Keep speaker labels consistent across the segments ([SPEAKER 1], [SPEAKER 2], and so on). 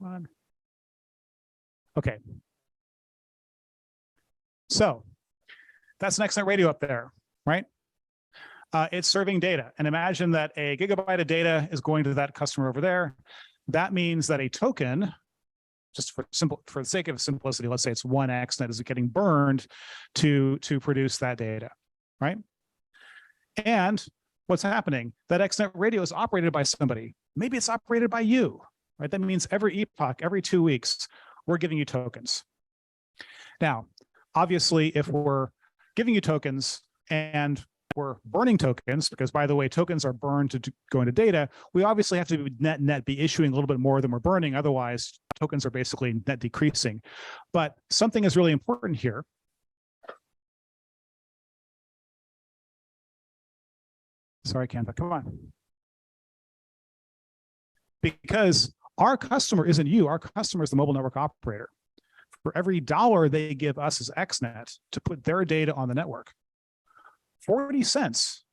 [SPEAKER 1] Come on. Okay. So that's an XNet radio up there, right? It's serving data. And imagine that a gigabyte of data is going to that customer over there. That means that a token, just for the sake of simplicity, let's say it's 1 XNet is getting burned to produce that data, right? And what's happening? That XNet radio is operated by somebody. Maybe it's operated by you, right? That means every epoch, every 2 weeks, we're giving you tokens. Now, obviously, if we're giving you tokens and we're burning tokens, because by the way, tokens are burned to go into data, we obviously have to net be issuing a little bit more than we're burning. Otherwise, tokens are basically net decreasing. But something is really important here. Sorry, Canva, come on. Because our customer isn't you, our customer is the mobile network operator. For every dollar they give us as XNet to put their data on the network, 40 cents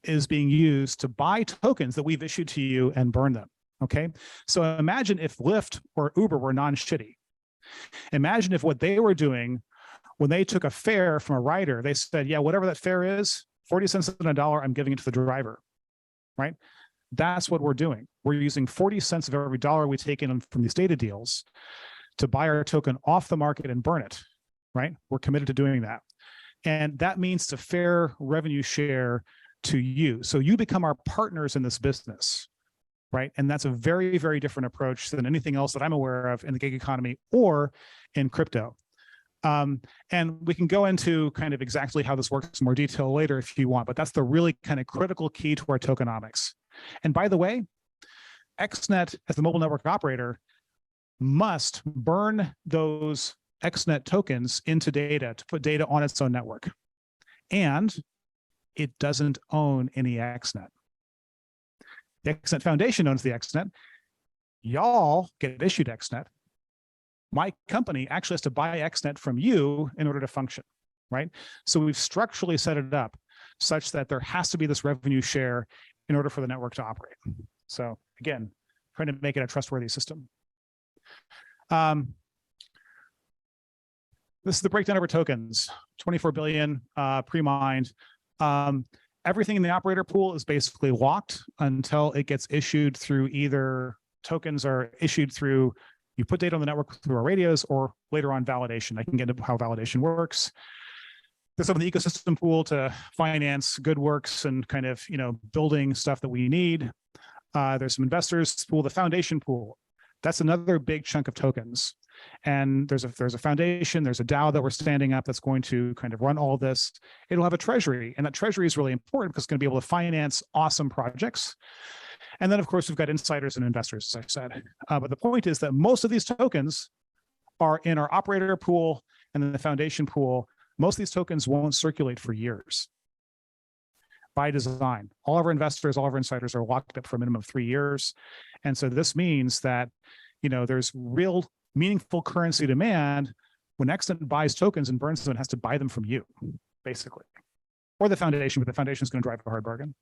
[SPEAKER 1] is being used to buy tokens that we've issued to you and burn them, okay? So imagine if Lyft or Uber were non-shitty. Imagine if what they were doing when they took a fare from a rider, they said, yeah, whatever that fare is, 40 cents and $1, I'm giving it to the driver, right? That's what we're doing. We're using 40 cents of every dollar we take in from these data deals to buy our token off the market and burn it, right? We're committed to doing that. And that means to fair revenue share to you. So you become our partners in this business, right? And that's a very, very different approach than anything else that I'm aware of in the gig economy or in crypto. And we can go into kind of exactly how this works in more detail later if you want, but that's the really kind of critical key to our tokenomics. And by the way, XNet as the mobile network operator must burn those XNet tokens into data to put data on its own network. And it doesn't own any XNet. The XNet Foundation owns the XNet. Y'all get issued XNet. My company actually has to buy XNet from you in order to function, right? So we've structurally set it up such that there has to be this revenue share in order for the network to operate. So again, trying to make it a trustworthy system. This is the breakdown of our tokens, 24 billion pre-mined. Everything in the operator pool is basically locked until it gets issued through either tokens are issued through, you put data on the network through our radios, or later on validation. I can get into how validation works. There's some of the ecosystem pool to finance good works and kind of, building stuff that we need. There's some investors pool, the foundation pool. That's another big chunk of tokens. And there's a foundation, there's a DAO that we're standing up that's going to kind of run all this. It'll have a treasury, and that treasury is really important because it's going to be able to finance awesome projects. And then, of course, we've got insiders and investors, as I said. But the point is that most of these tokens are in our operator pool and then the foundation pool. Most of these tokens won't circulate for years by design. All of our investors, all of our insiders are locked up for a minimum of 3 years. And so this means that, there's real meaningful currency demand when XNet buys tokens and burns them, it has to buy them from you, basically, or the foundation, but the foundation is going to drive a hard bargain.